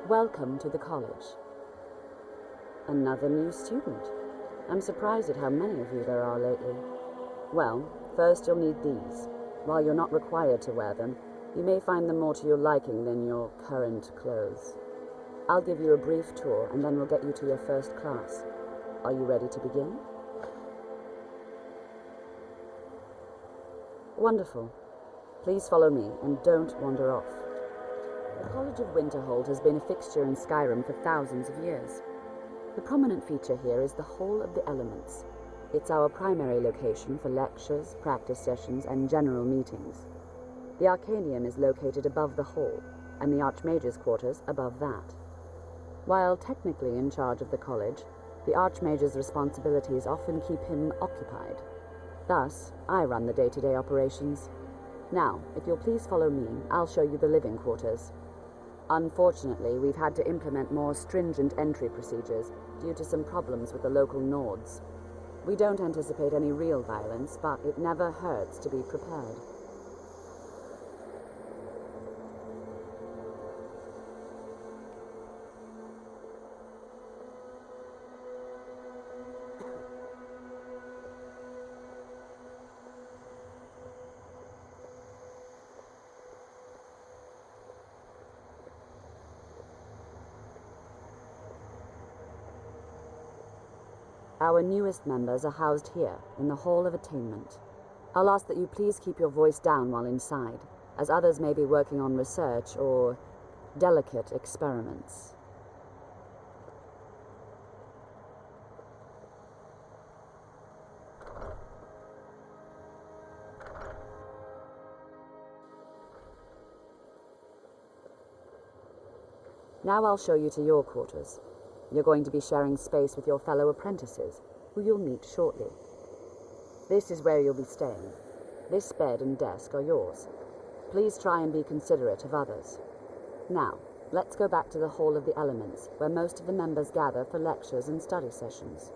Welcome to the college. Another new student. I'm surprised at how many of you there are lately. Well, first you'll need these. While you're not required to wear them, you may find them more to your liking than your current clothes. I'll give you a brief tour and then we'll get you to your first class. Are you ready to begin? Wonderful. Please follow me and don't wander off. The College of Winterhold has been a fixture in Skyrim for thousands of years. The prominent feature here is the Hall of the Elements. It's our primary location for lectures, practice sessions, and general meetings. The Arcanium is located above the hall, and the Archmage's quarters above that. While technically in charge of the college, the Archmage's responsibilities often keep him occupied. Thus, I run the day-to-day operations. Now, if you'll please follow me, I'll show you the living quarters. Unfortunately, we've had to implement more stringent entry procedures due to some problems with the local Nords. We don't anticipate any real violence, but it never hurts to be prepared. Our newest members are housed here, in the Hall of Attainment. I'll ask that you please keep your voice down while inside, as others may be working on research or delicate experiments. Now I'll show you to your quarters. You're going to be sharing space with your fellow apprentices, who you'll meet shortly. This is where you'll be staying. This bed and desk are yours. Please try and be considerate of others. Now, let's go back to the Hall of the Elements, where most of the members gather for lectures and study sessions.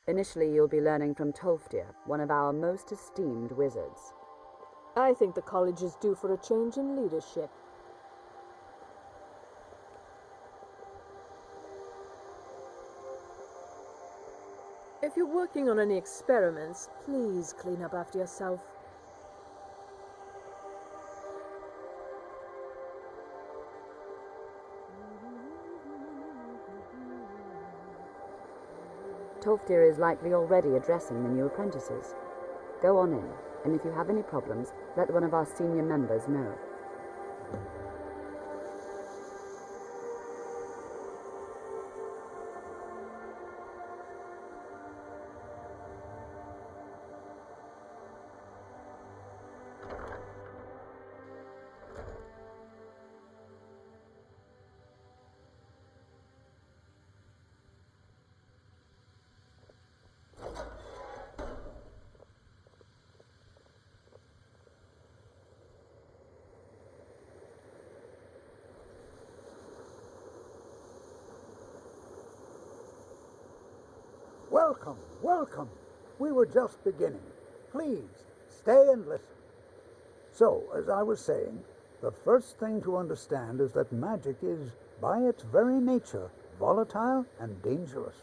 Initially, you'll be learning from Tolfdir, one of our most esteemed wizards. I think the college is due for a change in leadership. If you're working on any experiments, please clean up after yourself. Tolfdir is likely already addressing the new apprentices. Go on in, and if you have any problems, let one of our senior members know. Welcome, welcome. We were just beginning. Please, stay and listen. So, as I was saying, the first thing to understand is that magic is, by its very nature, volatile and dangerous.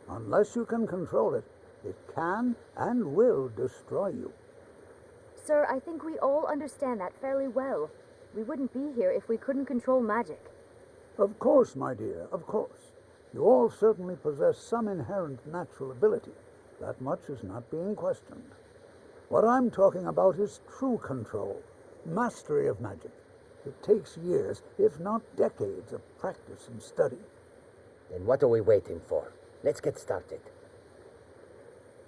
Unless you can control it, it can and will destroy you. Sir, I think we all understand that fairly well. We wouldn't be here if we couldn't control magic. Of course, my dear, of course. You all certainly possess some inherent natural ability. That much is not being questioned. What I'm talking about is true control, mastery of magic. It takes years, if not decades, of practice and study. Then what are we waiting for? Let's get started.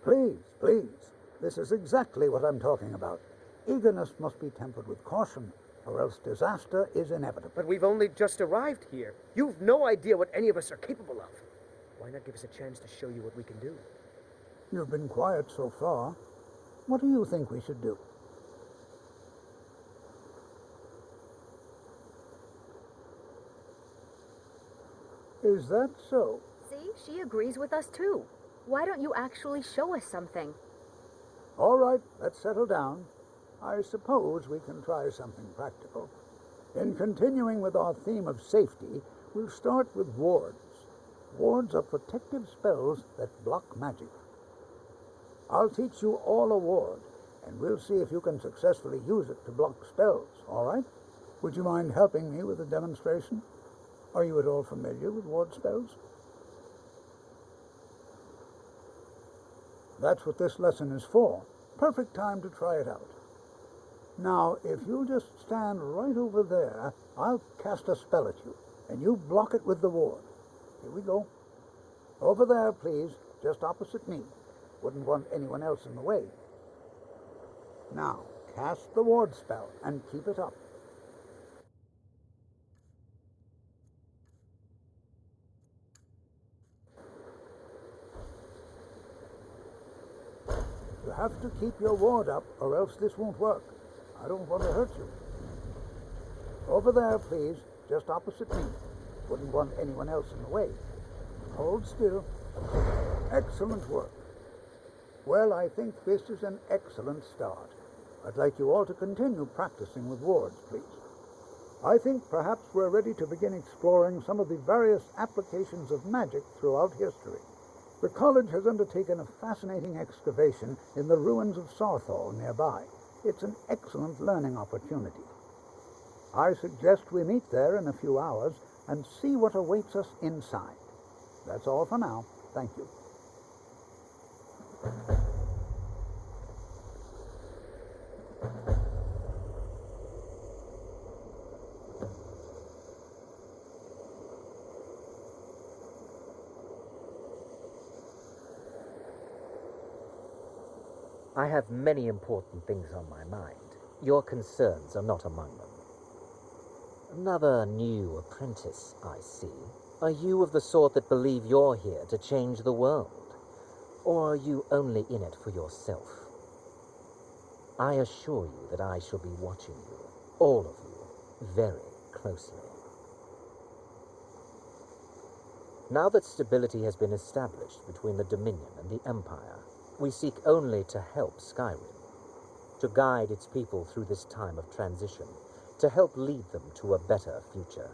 Please, please. This is exactly what I'm talking about. Eagerness must be tempered with caution, or else disaster is inevitable. But we've only just arrived here. You've no idea what any of us are capable of. Why not give us a chance to show you what we can do? You've been quiet so far. What do you think we should do? Is that so? See, she agrees with us too. Why don't you actually show us something? All right, let's settle down. I suppose we can try something practical. In continuing with our theme of safety, we'll start with wards. Wards are protective spells that block magic. I'll teach you all a ward, and we'll see if you can successfully use it to block spells, all right? Would you mind helping me with a demonstration? Are you at all familiar with ward spells? That's what this lesson is for. Perfect time to try it out. Now, if you'll just stand right over there, I'll cast a spell at you, and you block it with the ward. Here we go. Over there, please, just opposite me. Wouldn't want anyone else in the way. Now, cast the ward spell and keep it up. You have to keep your ward up, or else this won't work. I don't want to hurt you. Over there, please, just opposite me. Wouldn't want anyone else in the way. Hold still. Excellent work. Well, I think this is an excellent start. I'd like you all to continue practicing with wards, please. I think perhaps we're ready to begin exploring some of the various applications of magic throughout history. The college has undertaken a fascinating excavation in the ruins of Sarthal nearby. It's an excellent learning opportunity. I suggest we meet there in a few hours and see what awaits us inside. That's all for now. Thank you. I have many important things on my mind. Your concerns are not among them. Another new apprentice, I see. Are you of the sort that believe you're here to change the world? Or are you only in it for yourself? I assure you that I shall be watching you, all of you, very closely. Now that stability has been established between the Dominion and the Empire, we seek only to help Skyrim, to guide its people through this time of transition, to help lead them to a better future.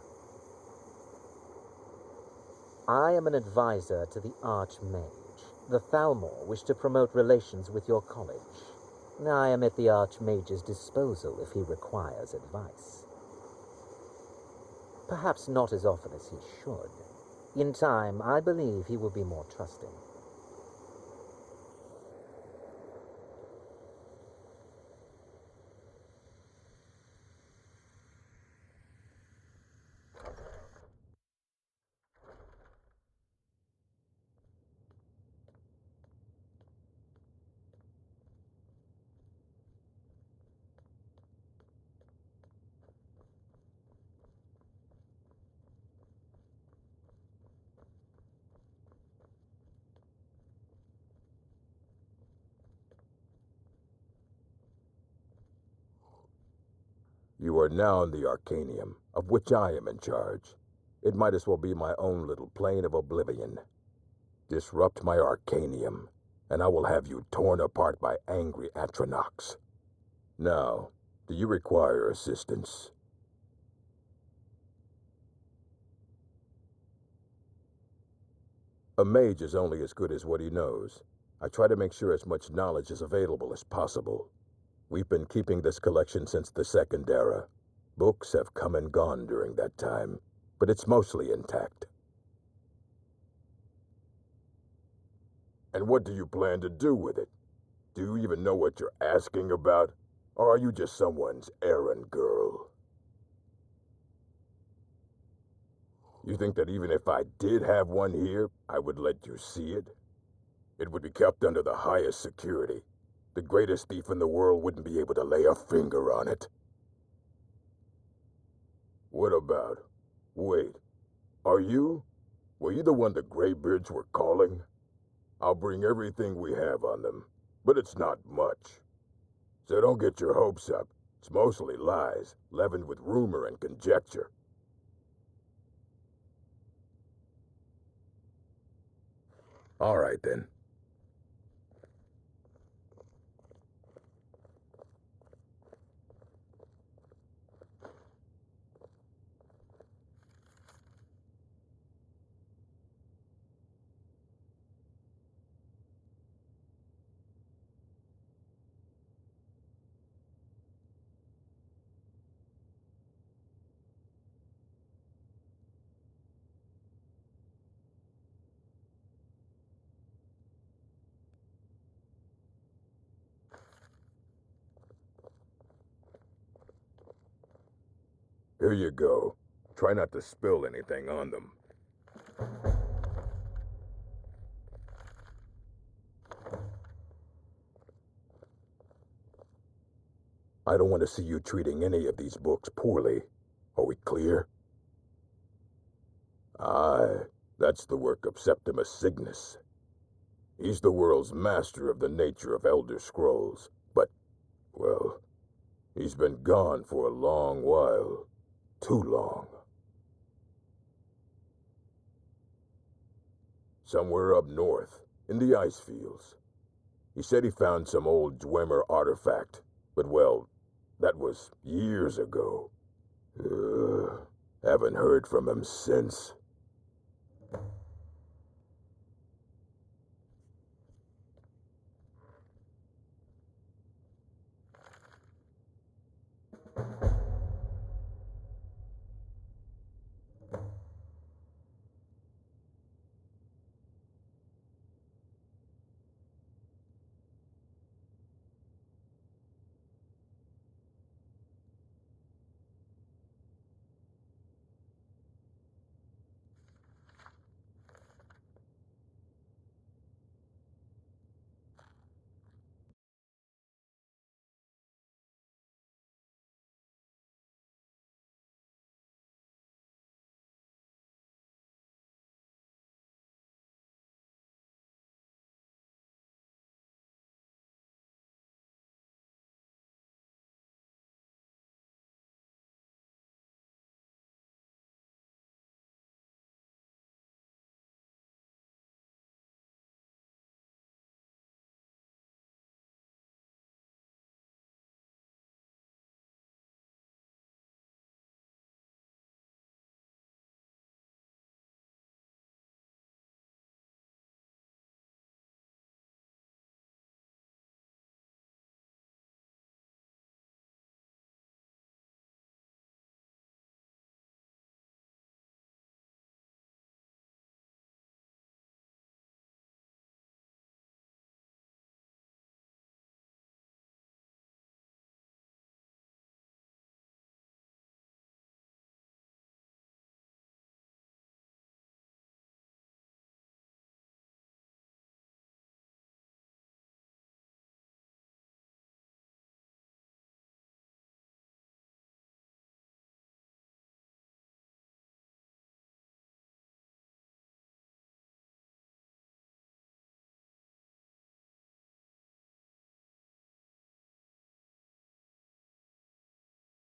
I am an advisor to the Archmage. The Thalmor wish to promote relations with your college. I am at the Archmage's disposal if he requires advice. Perhaps not as often as he should. In time, I believe he will be more trusting. You are now in the Arcanium, of which I am in charge. It might as well be my own little plane of oblivion. Disrupt my Arcanium, and I will have you torn apart by angry Atronachs. Now, do you require assistance? A mage is only as good as what he knows. I try to make sure as much knowledge is available as possible. We've been keeping this collection since the Second Era. Books have come and gone during that time, but it's mostly intact. And what do you plan to do with it? Do you even know what you're asking about? Or are you just someone's errand girl? You think that even if I did have one here, I would let you see it? It would be kept under the highest security. The greatest thief in the world wouldn't be able to lay a finger on it. What about? Wait, were you the one the Greybeards were calling? I'll bring everything we have on them, but it's not much. So don't get your hopes up. It's mostly lies, leavened with rumor and conjecture. All right, then. Here you go. Try not to spill anything on them. I don't want to see you treating any of these books poorly. Are we clear? Aye, that's the work of Septimus Cygnus. He's the world's master of the nature of Elder Scrolls, but, well, he's been gone for a long while. Too long. Somewhere up north, in the ice fields. He said he found some old Dwemer artifact, but, well, that was years ago. Haven't heard from him since.